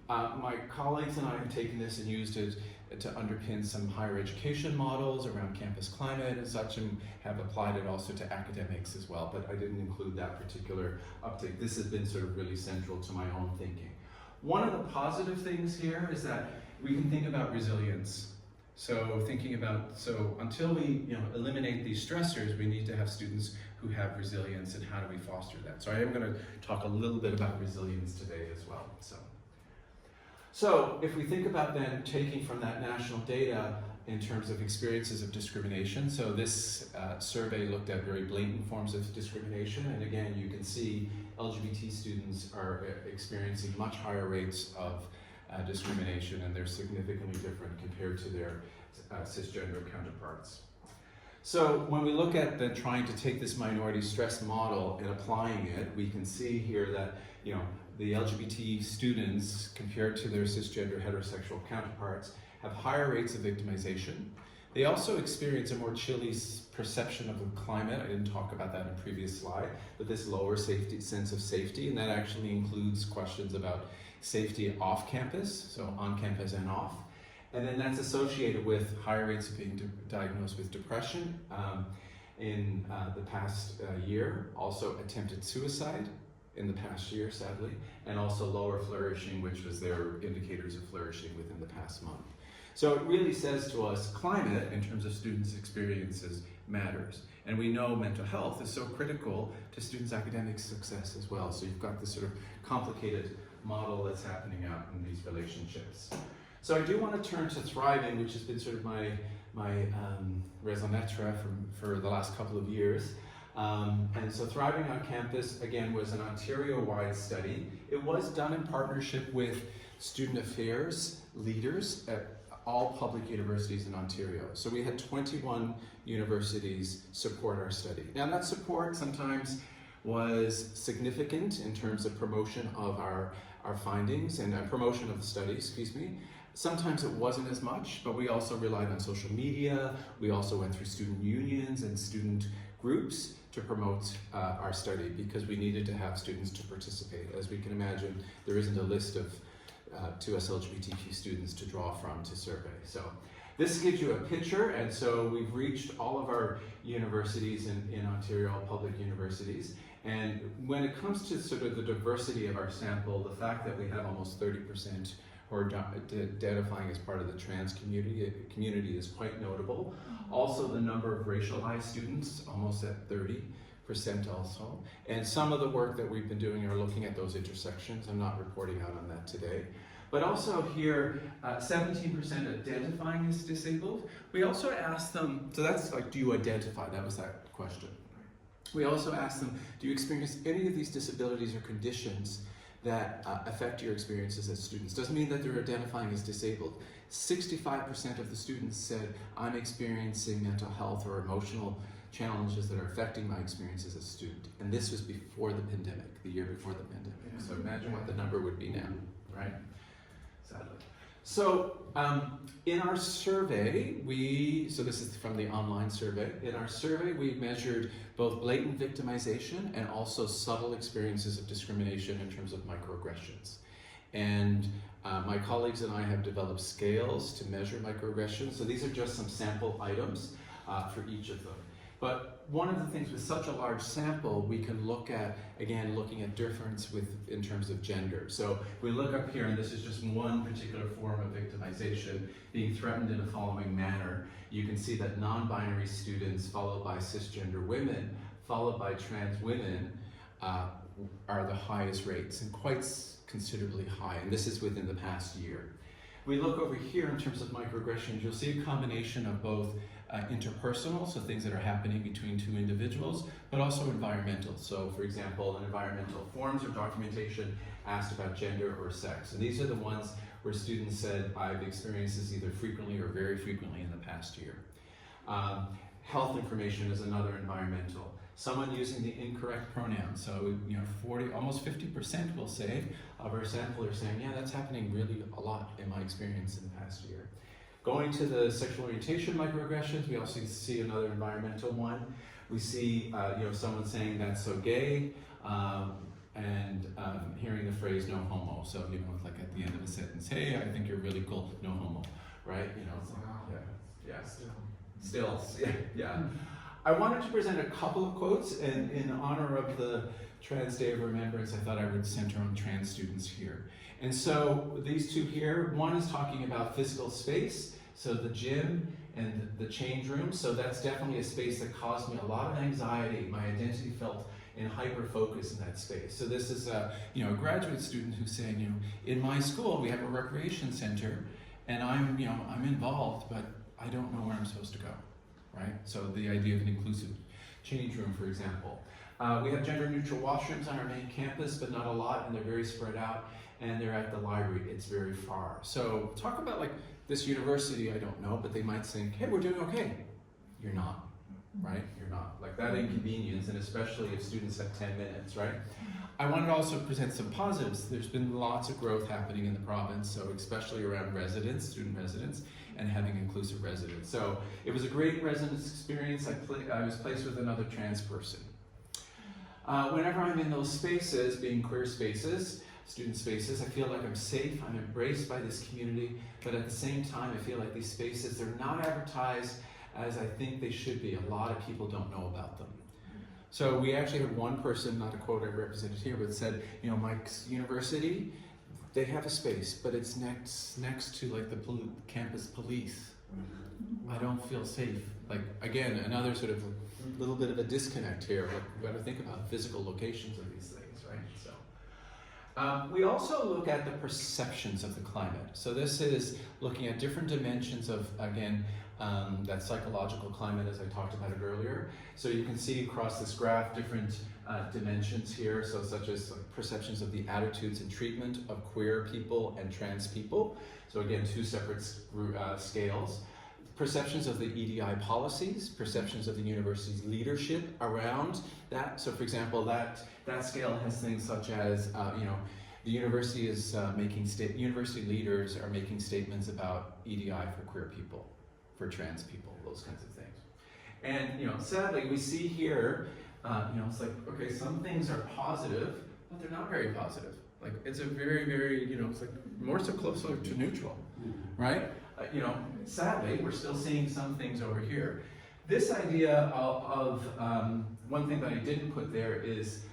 Speaker 2: My colleagues and I have taken this and used it to underpin some higher education models around campus climate and such, and have applied it also to academics as well, but I didn't include that particular uptake. This has been sort of really central to my own thinking. One of the positive things here is that we can think about resilience. So thinking about, until we eliminate these stressors, we need to have students who have resilience, and how do we foster that? So I am going to talk a little bit about resilience today as well. So if we think about then taking from that national data in terms of experiences of discrimination, so this survey looked at very blatant forms of discrimination, and again you can see LGBT students are experiencing much higher rates of discrimination, and they're significantly different compared to their cisgender counterparts. So when we look at then trying to take this minority stress model and applying it, we can see here that the LGBT students, compared to their cisgender heterosexual counterparts, have higher rates of victimization. They also experience a more chilly perception of the climate. I didn't talk about that in a previous slide, but this lower sense of safety, and that actually includes questions about safety off campus, so on campus and off. And then that's associated with higher rates of being diagnosed with depression in the past year, also attempted suicide in the past year, sadly, and also lower flourishing, which was their indicators of flourishing within the past month. So it really says to us, climate, in terms of students' experiences, matters. And we know mental health is so critical to students' academic success as well. So you've got this sort of complicated model that's happening out in these relationships. So I do want to turn to thriving, which has been sort of my raison d'etre for the last couple of years. And so Thriving on Campus, again, was an Ontario-wide study. It was done in partnership with student affairs leaders at all public universities in Ontario. So we had 21 universities support our study. Now that support sometimes was significant in terms of promotion of our findings and promotion of the study, excuse me. Sometimes it wasn't as much, but we also relied on social media. We also went through student unions and student groups to promote our study, because we needed to have students to participate. As we can imagine, there isn't a list of 2S LGBTQ students to draw from to survey. So This gives you a picture, and so we've reached all of our universities in Ontario, public universities. And when it comes to sort of the diversity of our sample, the fact that we have almost 30% who are identifying as part of the trans community is quite notable. Also, the number of racialized students, almost at 30% also. And some of the work that we've been doing are looking at those intersections. I'm not reporting out on that today. But also here, 17% identifying as disabled. We also asked them, so that's like, do you identify? That was that question. We also asked them, do you experience any of these disabilities or conditions that affect your experiences as students? Doesn't mean that they're identifying as disabled. 65% of the students said, I'm experiencing mental health or emotional challenges that are affecting my experiences as a student. And this was before the pandemic, the year before the pandemic. So imagine what the number would be now, right? Sadly. So in our survey, so this is from the online survey, in our survey we measured both blatant victimization and also subtle experiences of discrimination in terms of microaggressions. And my colleagues and I have developed scales to measure microaggressions. So these are just some sample items for each of them. But one of the things with such a large sample, we can look at, again, looking at difference in terms of gender. So if we look up here, and this is just one particular form of victimization, being threatened in the following manner, you can see that non-binary students, followed by cisgender women, followed by trans women, are the highest rates, and quite considerably high, and this is within the past year. We look over here in terms of microaggressions, you'll see a combination of both interpersonal, so things that are happening between two individuals, but also environmental. So for example, in environmental forms or documentation asked about gender or sex. And these are the ones where students said, I've experienced this either frequently or very frequently in the past year. Health information is another environmental. Someone using the incorrect pronoun. So, almost 50% will say of our sample are saying, yeah, that's happening really a lot in my experience in the past year. Going to the sexual orientation microaggressions, we also see another environmental one. We see, someone saying that's so gay, and hearing the phrase no homo. So, like at the end of a sentence, hey, I think you're really cool, no homo, right? Still, yeah. I wanted to present a couple of quotes, and in honor of the Trans Day of Remembrance, I thought I would center on trans students here. And so these two here, one is talking about physical space, so the gym and the change room. So that's definitely a space that caused me a lot of anxiety. My identity felt in hyper-focus in that space. So this is a graduate student who's saying, in my school we have a recreation center, and I'm involved, but I don't know where I'm supposed to go, right? So the idea of an inclusive change room, for example. We have gender-neutral washrooms on our main campus, but not a lot, and they're very spread out, and they're at the library. It's very far. So talk about like this university, I don't know, but they might think, hey, we're doing okay. You're not, right? You're not. Like that inconvenience, and especially if students have 10 minutes, right? I wanted to also present some positives. There's been lots of growth happening in the province, so especially around residents, student residents, and having inclusive residents. So it was a great residence experience. I was placed with another trans person. Whenever I'm in those spaces, being queer spaces, student spaces, I feel like I'm safe, I'm embraced by this community, but at the same time, I feel like these spaces, they're not advertised as I think they should be. A lot of people don't know about them. So we actually had one person, not a quote I represented here, but said, Mike's university, they have a space, but it's next to like the campus police. I don't feel safe. Like, again, another sort of little bit of a disconnect here. Like, we got to think about physical locations of these things, right? So, we also look at the perceptions of the climate. So this is looking at different dimensions of, again, that psychological climate as I talked about it earlier. So you can see across this graph different dimensions here, so such as like, perceptions of the attitudes and treatment of queer people and trans people. So again, two separate scales. Perceptions of the EDI policies, perceptions of the university's leadership around that. So for example, that scale has things such as, the university is university leaders are making statements about EDI for queer people, for trans people, those kinds of things. And sadly, we see here, it's like, okay, some things are positive, but they're not very positive. Like it's a very, very, it's like more so closer to neutral, right? sadly, we're still seeing some things over here. This idea of one thing that I didn't put there is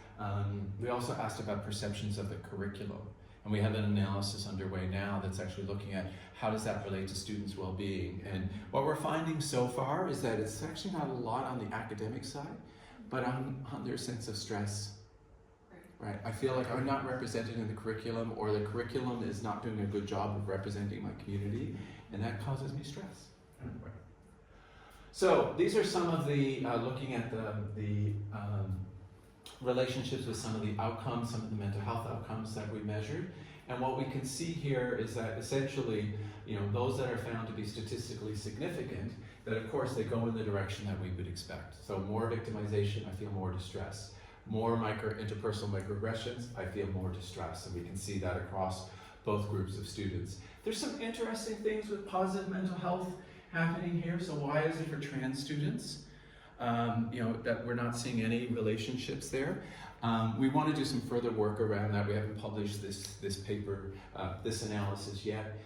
Speaker 2: we also asked about perceptions of the curriculum. And we have an analysis underway now that's actually looking at how does that relate to students' well-being. And what we're finding so far is that it's actually not a lot on the academic side, but on their sense of stress. Right? I feel like I'm not represented in the curriculum, or the curriculum is not doing a good job of representing my community, and that causes me stress. Anyway. So these are some of the, looking at the relationships with some of the outcomes, some of the mental health outcomes that we measured. And what we can see here is that essentially, those that are found to be statistically significant, that of course they go in the direction that we would expect. So more victimization, I feel more distress. More interpersonal microaggressions, I feel more distress. And we can see that across both groups of students. There's some interesting things with positive mental health happening here. So why is it for trans students? That we're not seeing any relationships there. We want to do some further work around that. We haven't published this paper, this analysis yet.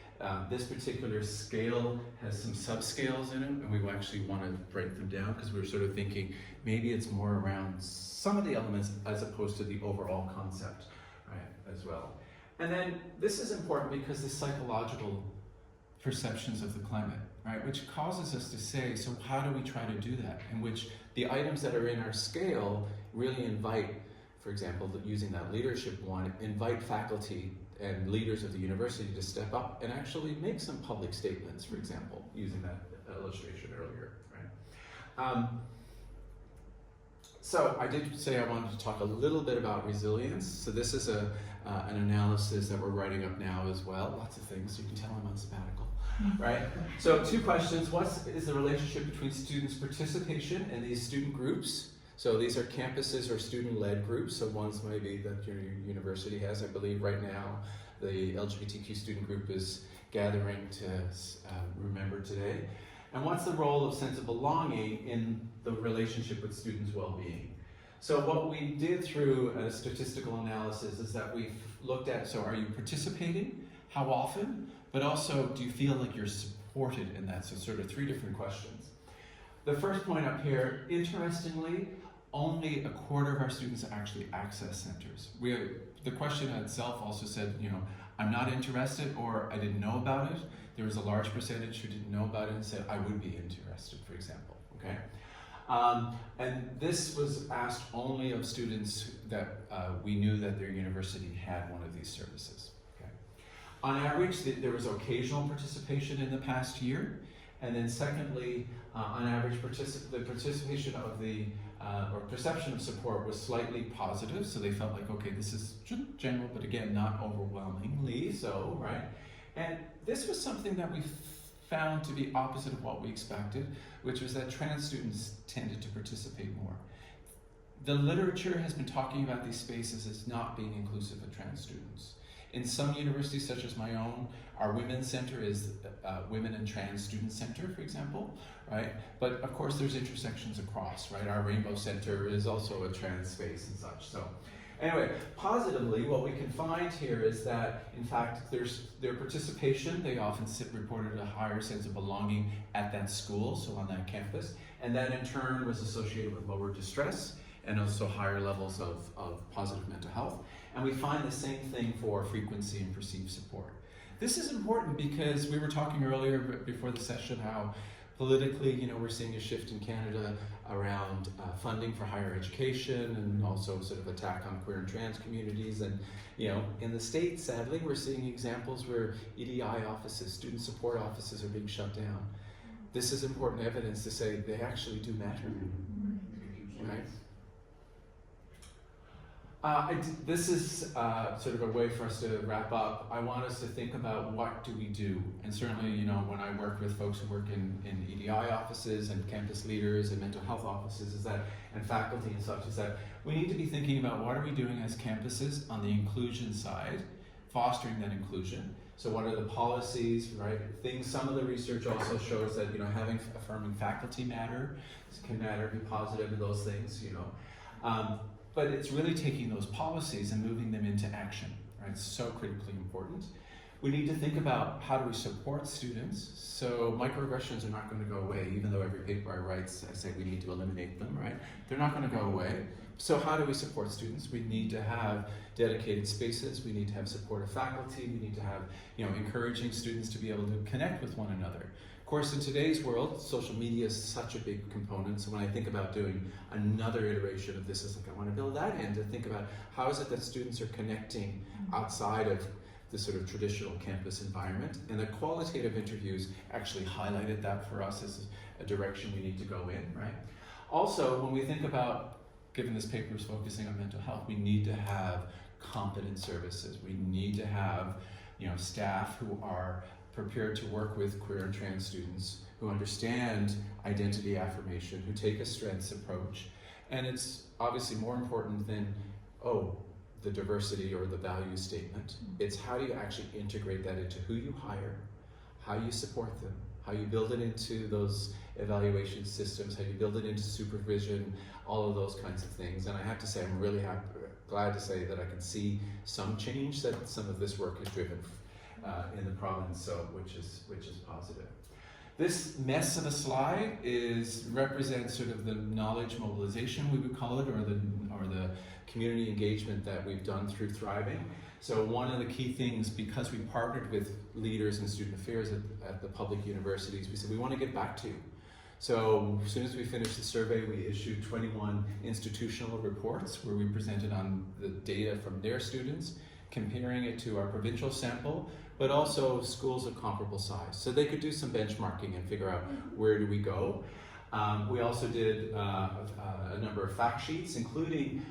Speaker 2: This particular scale has some subscales in it, and we actually want to break them down because we were sort of thinking maybe it's more around some of the elements as opposed to the overall concept, right, as well. And then this is important because the psychological perceptions of the climate, right, which causes us to say, so how do we try to do that? In which the items that are in our scale really invite, for example, using that leadership one, invite faculty and leaders of the university to step up and actually make some public statements, for example, using that illustration earlier, right? So I did say I wanted to talk a little bit about resilience. So this is an analysis that we're writing up now as well. Lots of things, you can tell I'm on sabbatical, right? So 2 questions. What is the relationship between students' participation in these student groups? So these are campuses or student-led groups. So ones maybe that your university has. I believe right now the LGBTQ student group is gathering to remember today. And what's the role of sense of belonging in the relationship with students' well-being? So what we did through a statistical analysis is that we've looked at, so are you participating? How often? But also, do you feel like you're supported in that? So sort of 3 different questions. The first point up here, interestingly, only 1/4 of our students actually access centers. The question itself also said, I'm not interested or I didn't know about it. There was a large percentage who didn't know about it and said, I would be interested, for example, okay? And this was asked only of students that we knew that their university had one of these services, okay? On average, there was occasional participation in the past year. And then secondly, on average, the participation of or perception of support was slightly positive. So they felt like, okay, this is general, but again, not overwhelmingly so, right? And this was something that we found to be opposite of what we expected, which was that trans students tended to participate more. The literature has been talking about these spaces as not being inclusive of trans students. In some universities, such as my own, our women's center is Women and Trans Student Center, for example, right? But of course, there's intersections across, right? Our Rainbow Center is also a trans space and such. So anyway, positively, what we can find here is that, in fact, their participation, they often reported a higher sense of belonging at that school, so on that campus, and that in turn was associated with lower distress and also higher levels of positive mental health. And we find the same thing for frequency and perceived support. This is important because we were talking earlier before the session how politically, we're seeing a shift in Canada around funding for higher education and also sort of attack on queer and trans communities. And, in the States, sadly, we're seeing examples where EDI offices, student support offices are being shut down. This is important evidence to say they actually do matter, right? This is sort of a way for us to wrap up. I want us to think about what do we do. And certainly, when I work with folks who work in EDI offices and campus leaders and mental health offices and faculty and such, is that we need to be thinking about what are we doing as campuses on the inclusion side, fostering that inclusion. So what are the policies, right? Some of the research also shows that, having affirming faculty can be positive in those things, But it's really taking those policies and moving them into action, right? It's so critically important. We need to think about how do we support students. So microaggressions are not going to go away, even though every paper I write, I say we need to eliminate them, right? They're not going to go away. So how do we support students? We need to have dedicated spaces. We need to have supportive faculty. We need to have, encouraging students to be able to connect with one another. Of course, in today's world, social media is such a big component. So when I think about doing another iteration of this, it's like I want to build that in to think about how is it that students are connecting outside of the sort of traditional campus environment. And the qualitative interviews actually highlighted that for us as a direction we need to go in, right? Also, when we think about, given this paper is focusing on mental health, we need to have competent services. We need to have, staff who are prepared to work with queer and trans students, who understand identity affirmation, who take a strengths approach. And it's obviously more important than, the diversity or the value statement. It's how do you actually integrate that into who you hire, how you support them, how you build it into those evaluation systems, how you build it into supervision, all of those kinds of things. And I have to say, I'm really glad to say that I can see some change that some of this work has driven in the province, so which is positive. This mess of a slide represents sort of the knowledge mobilization, we would call it, or the community engagement that we've done through Thriving. So one of the key things, because we partnered with leaders in student affairs at the public universities, we said we want to get back to you. So as soon as we finished the survey, we issued 21 institutional reports where we presented on the data from their students, comparing it to our provincial sample, but also schools of comparable size. So they could do some benchmarking and figure out where do we go. We also did a number of fact sheets, including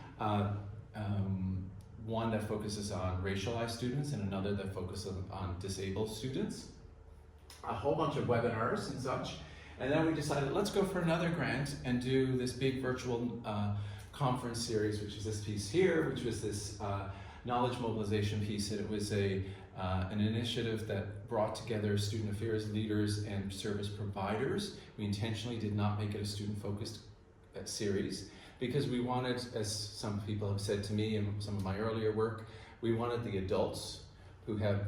Speaker 2: one that focuses on racialized students and another that focuses on disabled students. A whole bunch of webinars and such. And then we decided, let's go for another grant and do this big virtual conference series, which is this piece here, which was this knowledge mobilization piece. And it was an initiative that brought together student affairs leaders and service providers. We intentionally did not make it a student-focused series because we wanted, as some people have said to me in some of my earlier work, we wanted the adults who have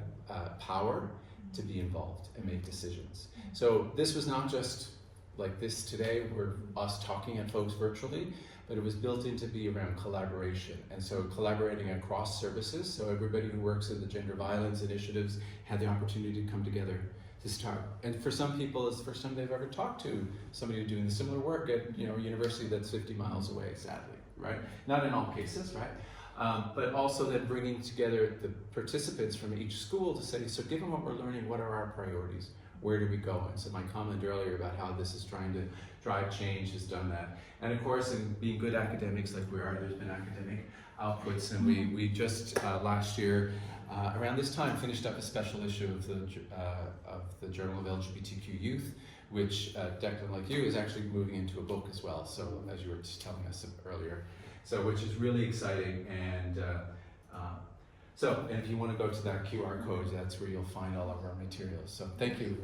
Speaker 2: power to be involved and make decisions. So this was not just like this today, we're us talking at folks virtually, but it was built in to be around collaboration. And so collaborating across services, so everybody who works in the gender violence initiatives had the opportunity to come together to start. And for some people, it's the first time they've ever talked to somebody who's doing similar work at a university that's 50 miles away, sadly, right? Not in all cases, right? But also then bringing together the participants from each school to say, so given what we're learning, what are our priorities? Where do we go? And so my comment earlier about how this is trying to drive change has done that. And of course, in being good academics like we are, there's been academic outputs. And we just last year, around this time, finished up a special issue of the Journal of LGBTQ Youth, which Declan, like you, is actually moving into a book as well. So as you were just telling us earlier, so which is really exciting. And and if you want to go to that QR code, that's where you'll find all of our materials. So thank you.